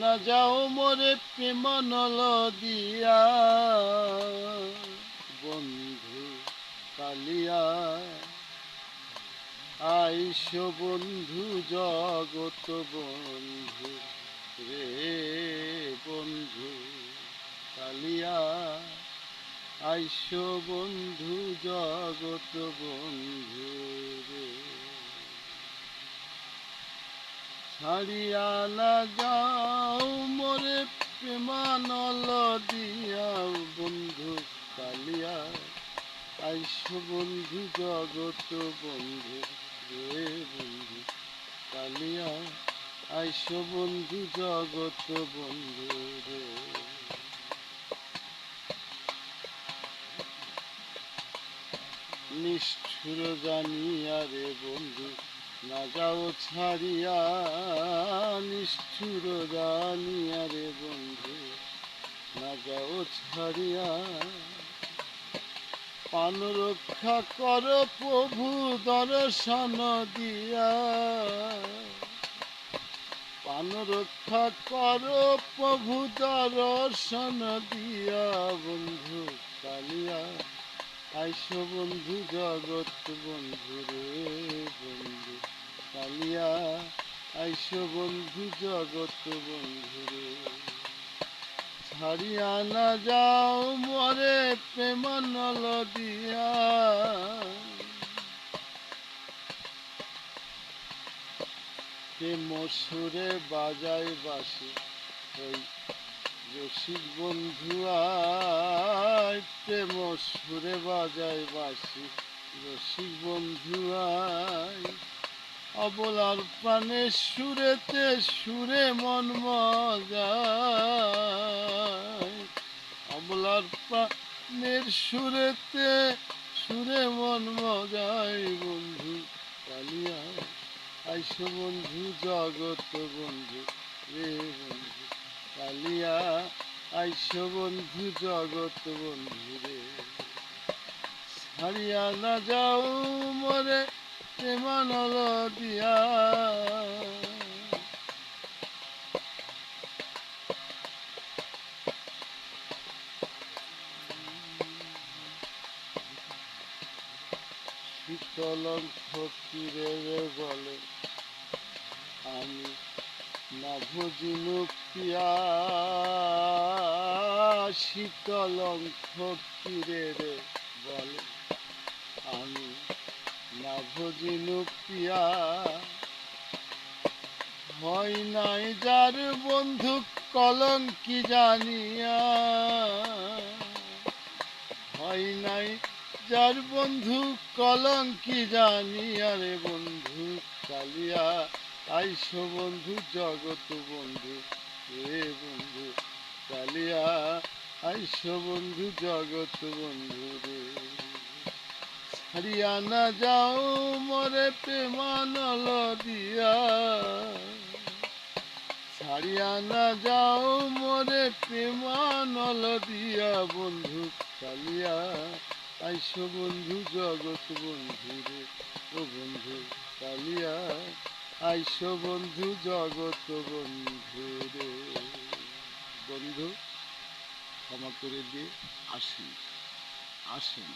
না যাও মোরে প্রেমানল দিয়া বন্ধু কালিয়া আইস বন্ধু জগত বন্ধু রে বন্ধু কালিয়া আইস বন্ধু জগত বন্ধু রে ছাড়িয়া না যাও মোরে প্রেমানল দিয়া বন্ধু কালিয়া আইস বন্ধু জগত বন্ধু রে বন্ধু কালিয়া আইস বন্ধু জগত বন্ধু রে নিষ্ঠুর জানিয়া রে বন্ধু না যাও ছাড়িয়া নিষ্ঠুর জানিয়া রে বন্ধু না যাও ছাড়িয়া পান রক্ষা কর প্রভু দর্শন দিয়া পান রক্ষা কর প্রভু দর্শন দিয়া বন্ধু কালিয়া আইস বন্ধু জগৎ বন্ধু রে বন্ধু কালিয়া আইস বন্ধু জগৎ বন্ধু রে ছাড়িয়া না যাও মরে প্রেমানল দিয়া প্রেম সুরে বাজাই বাসি ওই রসিক বন্ধু আয় প্রেম সুরে বাজাই বাসি রসিক বন্ধু আয় অবলার প্রাণে সুরেতে সুরে মন মজায় অবলার প্রাণের সুরেতে সুরে মন মজায় বন্ধু কালিয়া আইস বন্ধু জগত বন্ধু রে বন্ধু কালিয়া আইস বন্ধু জগত বন্ধু রে ছাড়িয়া না যাও মরে প্রেমানল দিয়া শীতল ফকিরে বলে আমি না ভজিনু পিয়া শীতল ফকিরে বলে আমি না ভজিনু পিয়া হয় নাই যার বন্ধু কলঙ্কি জানিয়া হয় নাই যার বন্ধু কলঙ্কি জানিয়া রে বন্ধু কালিয়া আইস বন্ধু জগত বন্ধু রে বন্ধু কালিয়া আইস বন্ধু জগত বন্ধু রে ছাড়িয়া না যাও মরে প্রেমানল দিয়া ছাড়িয়া না যাও মরে প্রেমানল দিয়া বন্ধু কালিয়া আইস বন্ধু জগত বন্ধু রে ও বন্ধু কালিয়া আইস বন্ধু জগত বন্ধু রে বন্ধু ক্ষমা করে দিয়ে আসেন আসেন।